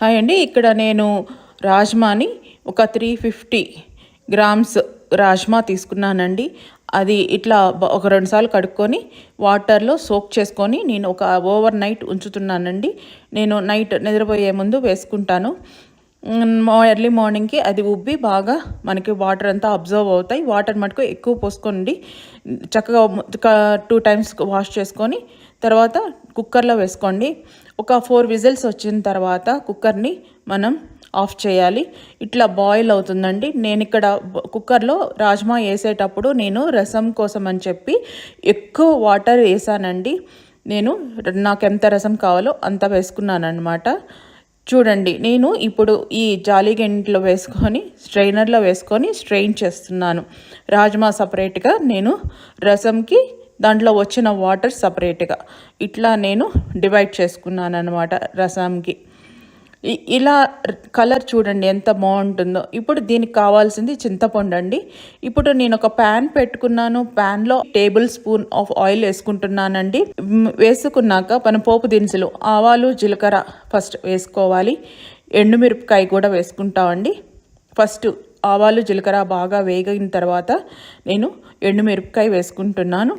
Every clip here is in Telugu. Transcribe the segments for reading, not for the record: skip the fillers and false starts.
హాయ్ అండి. ఇక్కడ నేను రాజ్మాని ఒక 350 గ్రామ్స్ రాజ్మా తీసుకున్నానండి. అది ఇట్లా ఒక 2 సార్లు కడుక్కొని వాటర్లో సోక్ చేసుకొని నేను ఒక ఓవర్ నైట్ ఉంచుతున్నానండి. నేను నైట్ నిద్రపోయే ముందు వేసుకుంటాను. ఎర్లీ మార్నింగ్కి అది ఉబ్బి బాగా మనకి వాటర్ అంతా అబ్జర్వ్ అవుతాయి. వాటర్ మటుకు ఎక్కువ పోసుకోండి. చక్కగా 2 టైమ్స్ వాష్ చేసుకొని తర్వాత కుక్కర్లో వేసుకోండి. ఒక 4 విజిల్స్ వచ్చిన తర్వాత కుక్కర్ని మనం ఆఫ్ చేయాలి. ఇట్లా బాయిల్ అవుతుందండి. నేను ఇక్కడ కుక్కర్లో రాజ్మా వేసేటప్పుడు నేను రసం కోసం అని చెప్పి ఎక్కువ వాటర్ వేసానండి. నాకు ఎంత రసం కావాలో అంత వేసుకున్నాను అనమాట. చూడండి, నేను ఇప్పుడు ఈ జాలిగంటిలో వేసుకొని స్ట్రైనర్లో వేసుకొని స్ట్రెయిన్ చేస్తున్నాను. రాజ్మా సపరేట్గా, నేను రసంకి దాంట్లో వచ్చిన వాటర్ సపరేట్గా ఇట్లా నేను డివైడ్ చేసుకున్నాను అనమాట రసంకి. ఇలా కలర్ చూడండి ఎంత బాగుంటుందో. ఇప్పుడు దీనికి కావాల్సింది చింతపండు అండి. ఇప్పుడు నేను ఒక ప్యాన్ పెట్టుకున్నాను. ప్యాన్లో టేబుల్ స్పూన్ ఆఫ్ ఆయిల్ వేసుకుంటున్నానండి. వేసుకున్నాక మన పోపు దినుసులు ఆవాలు జీలకర్ర ఫస్ట్ వేసుకోవాలి. ఎండుమిరపకాయ కూడా వేసుకుంటామండి. ఫస్ట్ ఆవాలు జీలకర్ర బాగా వేగిన తర్వాత నేను ఎండుమిరపకాయ వేసుకుంటున్నాను.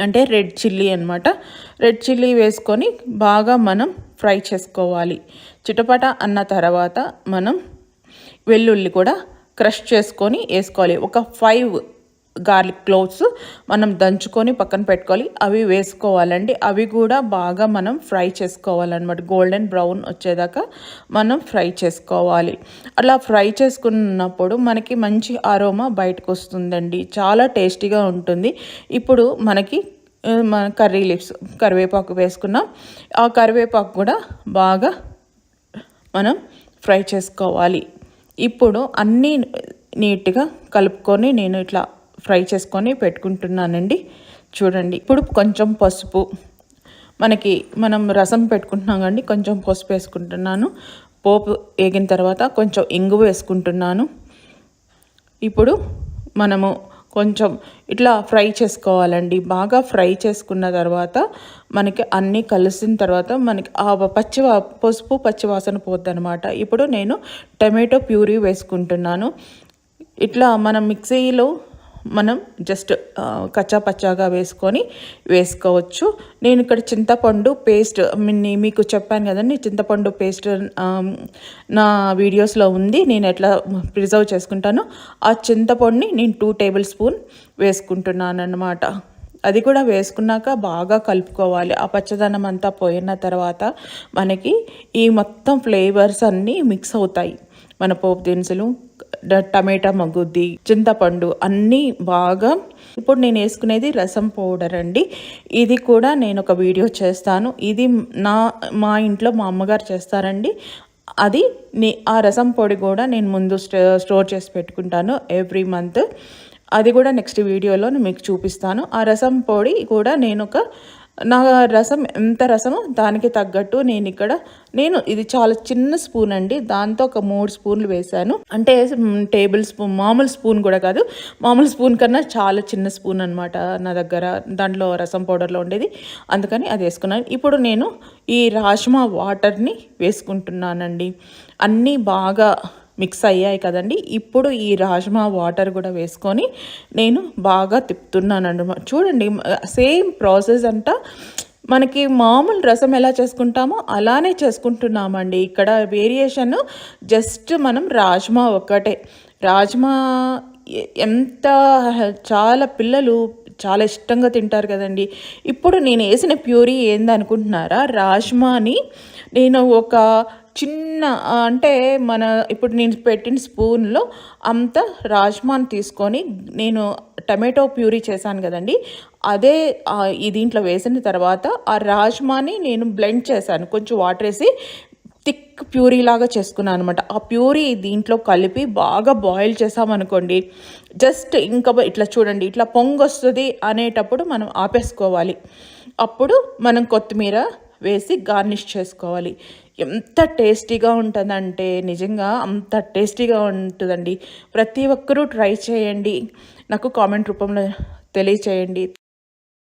అంటే రెడ్ చిల్లీ అనమాట. రెడ్ చిల్లీ వేసుకొని బాగా మనం ఫ్రై చేసుకోవాలి. చిటపట అన్న తర్వాత మనం వెల్లుల్లి కూడా క్రష్ చేసుకొని వేసుకోవాలి. ఒక 5 గార్లిక్ క్లోవ్స్ మనం దంచుకొని పక్కన పెట్టుకోవాలి. అవి వేసుకోవాలండి. అవి కూడా బాగా మనం ఫ్రై చేసుకోవాలన్నమాట. గోల్డెన్ బ్రౌన్ వచ్చేదాకా మనం ఫ్రై చేసుకోవాలి. అలా ఫ్రై చేసుకున్నప్పుడు మనకి మంచి అరోమా బయటకు వస్తుందండి. చాలా టేస్టీగా ఉంటుంది. ఇప్పుడు మన కర్రీ లీవ్స్ కరివేపాకు వేసుకున్నాం. ఆ కరివేపాకు కూడా బాగా మనం ఫ్రై చేసుకోవాలి. ఇప్పుడు అన్నీ నీట్గా కలుపుకొని నేను ఇట్లా ఫ్రై చేసుకొని పెట్టుకుంటున్నానండి. చూడండి, ఇప్పుడు కొంచెం పసుపు, మనం రసం పెట్టుకుంటున్నాం కండి, కొంచెం పసుపు వేసుకుంటున్నాను. పోపు వేగిన తర్వాత కొంచెం ఇంగువ వేసుకుంటున్నాను. ఇప్పుడు మనము కొంచెం ఇట్లా ఫ్రై చేసుకోవాలండి. బాగా ఫ్రై చేసుకున్న తర్వాత మనకి అన్నీ కలిసిన తర్వాత మనకి ఆ పసుపు పచ్చివాసన పోద్ది అనమాట. ఇప్పుడు నేను టమాటో ప్యూరీ వేసుకుంటున్నాను. ఇట్లా మనం మిక్సీలో మనం జస్ట్ కచ్చా పచ్చాగా వేసుకోవచ్చు. నేను ఇక్కడ చింతపండు పేస్ట్ మీకు చెప్పాను కదండి, చింతపండు పేస్ట్ నా వీడియోస్లో ఉంది. నేను ఎట్లా ప్రిజర్వ్ చేసుకుంటానో ఆ చింతపండుని నేను 2 టేబుల్ స్పూన్ వేసుకుంటున్నాను అన్నమాట. అది కూడా వేసుకున్నాక బాగా కలుపుకోవాలి. ఆ పచ్చదనం అంతా పోయిన తర్వాత మనకి ఈ మొత్తం ఫ్లేవర్స్ అన్నీ మిక్స్ అవుతాయి. మన పోపు దినుసులు, టమాటా మగ్గుద్ది, చింతపండు అన్నీ బాగా. ఇప్పుడు నేను వేసుకునేది రసం పౌడర్ అండి. ఇది కూడా నేను ఒక వీడియో చేస్తాను. ఇది మా ఇంట్లో మా అమ్మగారు చేస్తారండి. ఆ రసం పొడి కూడా నేను ముందు స్టోర్ చేసి పెట్టుకుంటాను ఎవ్రీ మంత్. అది కూడా నెక్స్ట్ వీడియోలో మీకు చూపిస్తాను. ఆ రసం పొడి కూడా నా రసం ఎంత రసమో దానికి తగ్గట్టు ఇది చాలా చిన్న స్పూన్ అండి. దాంతో ఒక 3 స్పూన్లు వేసాను. అంటే టేబుల్ స్పూన్, మామూలు స్పూన్ కూడా కాదు, మామూలు స్పూన్ కన్నా చాలా చిన్న స్పూన్ అనమాట నా దగ్గర దాంట్లో రసం పౌడర్లో ఉండేది. అందుకని అది వేసుకున్నాను. ఇప్పుడు నేను ఈ రాజ్మా వాటర్ని వేసుకుంటున్నానండి. అన్నీ బాగా మిక్స్ అయ్యాయి కదండి. ఇప్పుడు ఈ రాజ్మా వాటర్ కూడా వేసుకొని నేను బాగా తిప్పుతున్నాను అన్నమాట. చూడండి, సేమ్ ప్రాసెస్ అంతా మనకి మామూలు రసం ఎలా చేసుకుంటామో అలానే చేసుకుంటున్నామండి. ఇక్కడ వేరియేషన్ జస్ట్ మనం రాజ్మా ఒక్కటే. రాజ్మా చాలా పిల్లలు చాలా ఇష్టంగా తింటారు కదండి. ఇప్పుడు నేను వేసిన ప్యూరీ ఏందనుకుంటున్నారా? రాజ్మాని నేను ఒక చిన్న ఇప్పుడు నేను పెట్టిన స్పూన్లో అంత రాజ్మాని తీసుకొని నేను టమాటో ప్యూరీ చేశాను కదండి, అదే దీంట్లో వేసిన తర్వాత ఆ రాజ్మాని నేను బ్లెండ్ చేశాను. కొంచెం వాటర్ వేసి థిక్ ప్యూరీ లాగా చేసుకున్నాను అనమాట. ఆ ప్యూరీ దీంట్లో కలిపి బాగా బాయిల్ చేసామనుకోండి, జస్ట్ ఇంకా ఇట్లా చూడండి, ఇట్లా పొంగొస్తుంది అనేటప్పుడు మనం ఆపేసుకోవాలి. అప్పుడు మనం కొత్తిమీర వేసి గార్నిష్ చేసుకోవాలి. ఎంత టేస్టీగా ఉంటుందంటే నిజంగా అంత టేస్టీగా ఉంటుందండి. ప్రతి ఒక్కరూ ట్రై చేయండి. నాకు కామెంట్ రూపంలో తెలియచేయండి.